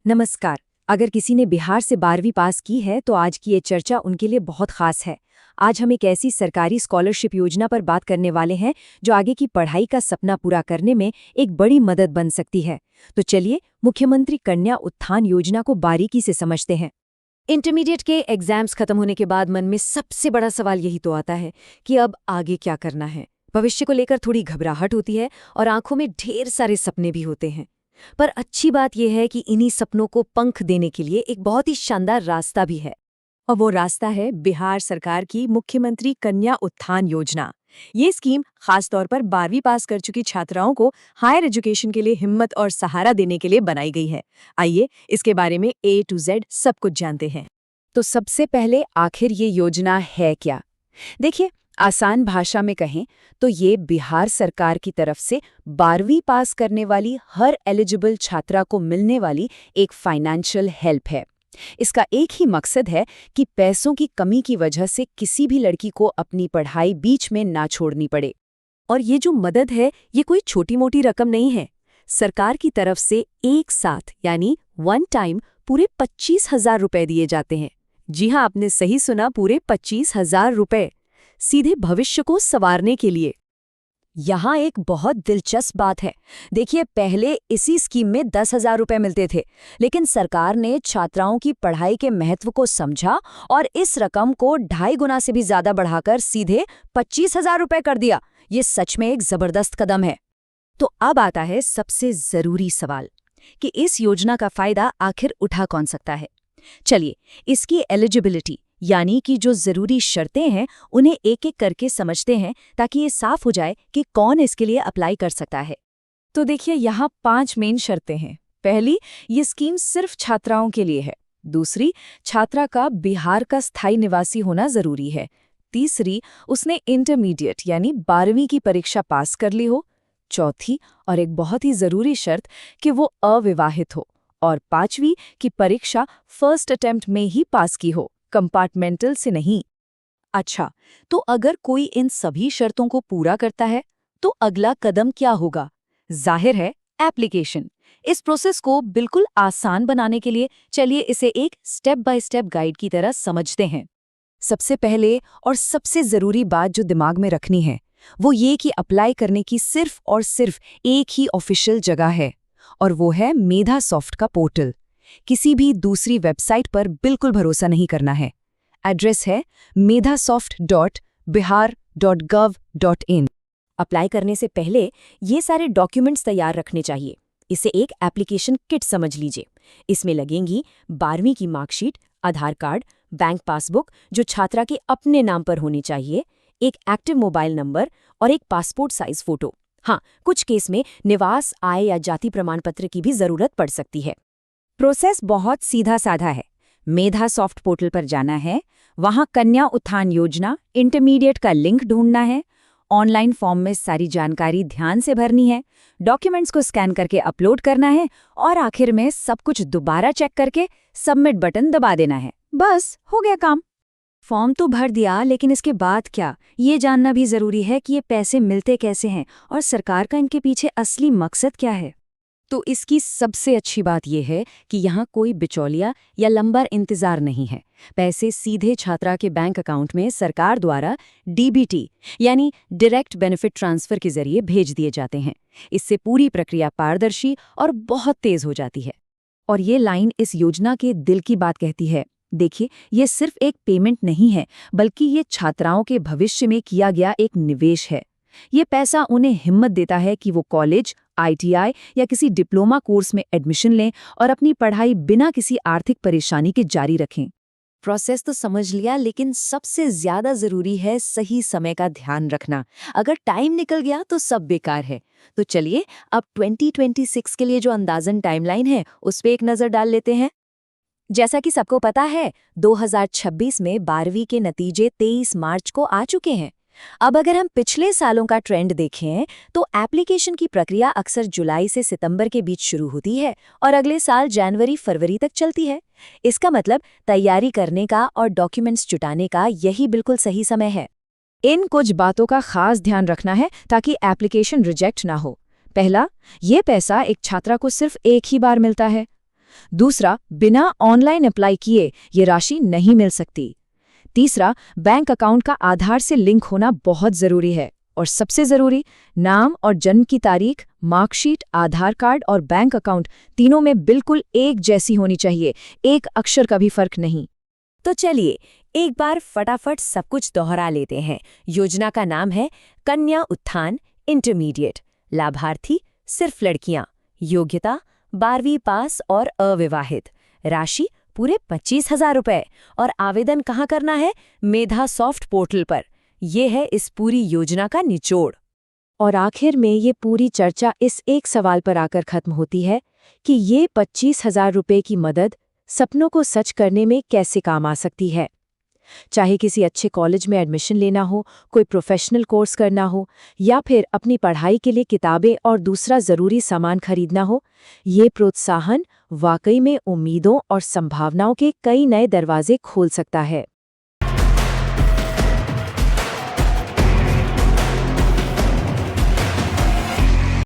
नमस्कार। अगर किसी ने बिहार से 12वीं पास की है तो आज की ये चर्चा उनके लिए बहुत खास है। आज हम एक ऐसी सरकारी स्कॉलरशिप योजना पर बात करने वाले हैं जो आगे की पढ़ाई का सपना पूरा करने में एक बड़ी मदद बन सकती है। तो चलिए मुख्यमंत्री कन्या उत्थान योजना को बारीकी से समझते हैं। इंटरमीडिएट के एग्जाम्स खत्म होने के बाद मन में सबसे बड़ा सवाल यही तो आता है कि अब आगे क्या करना है। भविष्य को लेकर थोड़ी घबराहट होती है और आंखों में ढेर सारे सपने भी होते हैं। पर अच्छी बात यह है कि इन्हीं सपनों को पंख देने के लिए एक बहुत ही शानदार रास्ता भी है, और वो रास्ता है बिहार सरकार की मुख्यमंत्री कन्या उत्थान योजना। ये स्कीम खास तौर पर 12वीं पास कर चुकी छात्राओं को हायर एजुकेशन के लिए हिम्मत और सहारा देने के लिए बनाई गई है। आइए इसके बारे में A to Z सब कुछ जानते हैं। तो सबसे पहले आखिर ये योजना है क्या? देखिए, आसान भाषा में कहें तो ये बिहार सरकार की तरफ से 12वीं पास करने वाली हर एलिजिबल छात्रा को मिलने वाली एक फाइनेंशियल हेल्प है। इसका एक ही मकसद है कि पैसों की कमी की वजह से किसी भी लड़की को अपनी पढ़ाई बीच में ना छोड़नी पड़े। और ये जो मदद है, ये कोई छोटी मोटी रकम नहीं है। सरकार की तरफ से एक साथ यानी वन टाइम पूरे 25,000 रुपए दिए जाते हैं। जी हाँ, आपने सही सुना, पूरे 25,000 रुपए, सीधे भविष्य को संवारने के लिए। यहाँ एक बहुत दिलचस्प बात है। देखिए, पहले इसी स्कीम में 10,000 रुपए मिलते थे, लेकिन सरकार ने छात्राओं की पढ़ाई के महत्व को समझा और इस रकम को 2.5 गुना से भी ज्यादा बढ़ाकर सीधे 25,000 रुपए कर दिया। ये सच में एक जबरदस्त कदम है। तो अब आता है सबसे जरूरी सवाल कि इस योजना का फायदा आखिर उठा कौन सकता है। चलिए, इसकी एलिजिबिलिटी यानी कि जो जरूरी शर्तें हैं उन्हें एक एक करके समझते हैं, ताकि ये साफ हो जाए कि कौन इसके लिए अप्लाई कर सकता है। तो देखिए, यहाँ 5 मेन शर्तें हैं। पहली, ये स्कीम सिर्फ छात्राओं के लिए है। दूसरी, छात्रा का बिहार का स्थायी निवासी होना जरूरी है। तीसरी, उसने इंटरमीडिएट यानी 12वीं की परीक्षा पास कर ली हो। चौथी, और एक बहुत ही जरूरी शर्त, कि वो अविवाहित हो। और 5वीं, की परीक्षा फर्स्ट अटेम्प्ट में ही पास की हो, कंपार्टमेंटल से नहीं। अच्छा, तो अगर कोई इन सभी शर्तों को पूरा करता है तो अगला कदम क्या होगा? जाहिर है, एप्लीकेशन। इस प्रोसेस को बिल्कुल आसान बनाने के लिए चलिए इसे एक स्टेप बाय स्टेप गाइड की तरह समझते हैं। सबसे पहले और सबसे जरूरी बात जो दिमाग में रखनी है वो ये कि अप्लाई करने की सिर्फ और सिर्फ एक ही ऑफिशियल जगह है, और वो है मेधा सॉफ्ट का पोर्टल। किसी भी दूसरी वेबसाइट पर बिल्कुल भरोसा नहीं करना है। एड्रेस है medhasoft.bihar.gov.in। अप्लाई करने से पहले ये सारे डॉक्यूमेंट्स तैयार रखने चाहिए। इसे एक एप्लीकेशन किट समझ लीजिए। इसमें लगेंगी 12वीं की मार्कशीट, आधार कार्ड, बैंक पासबुक जो छात्रा के अपने नाम पर होनी चाहिए, एक एक्टिव मोबाइल नंबर और एक पासपोर्ट साइज फोटो। हाँ, कुछ केस में निवास, आय या जाति प्रमाण पत्र की भी जरूरत पड़ सकती है। प्रोसेस बहुत सीधा साधा है। मेधा सॉफ्ट पोर्टल पर जाना है, वहां कन्या उत्थान योजना इंटरमीडिएट का लिंक ढूंढना है, ऑनलाइन फॉर्म में सारी जानकारी ध्यान से भरनी है, डॉक्यूमेंट्स को स्कैन करके अपलोड करना है और आखिर में सब कुछ दोबारा चेक करके सबमिट बटन दबा देना है। बस हो गया काम। फॉर्म तो भर दिया, लेकिन इसके बाद क्या, ये जानना भी जरूरी है कि ये पैसे मिलते कैसे हैं और सरकार का इनके पीछे असली मकसद क्या है। तो इसकी सबसे अच्छी बात यह है कि यहाँ कोई बिचौलिया या लंबा इंतजार नहीं है। पैसे सीधे छात्रा के बैंक अकाउंट में सरकार द्वारा DBT यानी डायरेक्ट बेनिफिट ट्रांसफर के जरिए भेज दिए जाते हैं। इससे पूरी प्रक्रिया पारदर्शी और बहुत तेज हो जाती है। और ये लाइन इस योजना के दिल की बात कहती है। देखिए, ये सिर्फ एक पेमेंट नहीं है, बल्कि ये छात्राओं के भविष्य में किया गया एक निवेश है। ये पैसा उन्हें हिम्मत देता है कि वो कॉलेज, ITI या किसी डिप्लोमा कोर्स में एडमिशन लें और अपनी पढ़ाई बिना किसी आर्थिक परेशानी के जारी रखें। प्रोसेस तो समझ लिया, लेकिन सबसे ज्यादा जरूरी है सही समय का ध्यान रखना। अगर टाइम निकल गया तो सब बेकार है। तो चलिए अब 2026 के लिए जो अंदाजन टाइमलाइन है उस पे एक नजर डाल लेते हैं। जैसा कि सबको पता है, 2026 में 12वीं के नतीजे 23 मार्च को आ चुके हैं। अब अगर हम पिछले सालों का ट्रेंड देखें तो एप्लीकेशन की प्रक्रिया अक्सर जुलाई से सितंबर के बीच शुरू होती है और अगले साल जनवरी-फरवरी तक चलती है। इसका मतलब तैयारी करने का और डॉक्यूमेंट्स जुटाने का यही बिल्कुल सही समय है। इन कुछ बातों का खास ध्यान रखना है ताकि एप्लीकेशन रिजेक्ट ना हो। पहला, ये पैसा एक छात्रा को सिर्फ एक ही बार मिलता है। दूसरा, बिना ऑनलाइन अप्लाई किए ये राशि नहीं मिल सकती। तीसरा, बैंक अकाउंट का आधार से लिंक होना बहुत जरूरी है। और सबसे जरूरी, नाम और जन्म की तारीख, मार्कशीट, आधार कार्ड और बैंक अकाउंट तीनों में बिल्कुल एक जैसी होनी चाहिए, एक अक्षर का भी फर्क नहीं। तो चलिए एक बार फटाफट सब कुछ दोहरा लेते हैं। योजना का नाम है कन्या उत्थान इंटरमीडिएट। लाभार्थी सिर्फ लड़कियां। योग्यता 12वीं पास और अविवाहित। राशि पूरे 25,000 रुपए। और आवेदन कहाँ करना है? मेधा सॉफ्ट पोर्टल पर। यह है इस पूरी योजना का निचोड़। और आखिर में ये पूरी चर्चा इस एक सवाल पर आकर खत्म होती है कि ये 25,000 रुपए की मदद सपनों को सच करने में कैसे काम आ सकती है। चाहे किसी अच्छे कॉलेज में एडमिशन लेना हो, कोई प्रोफेशनल कोर्स करना हो, या फिर अपनी पढ़ाई के लिए किताबें और दूसरा ज़रूरी सामान खरीदना हो, ये प्रोत्साहन वाकई में उम्मीदों और संभावनाओं के कई नए दरवाजे खोल सकता है।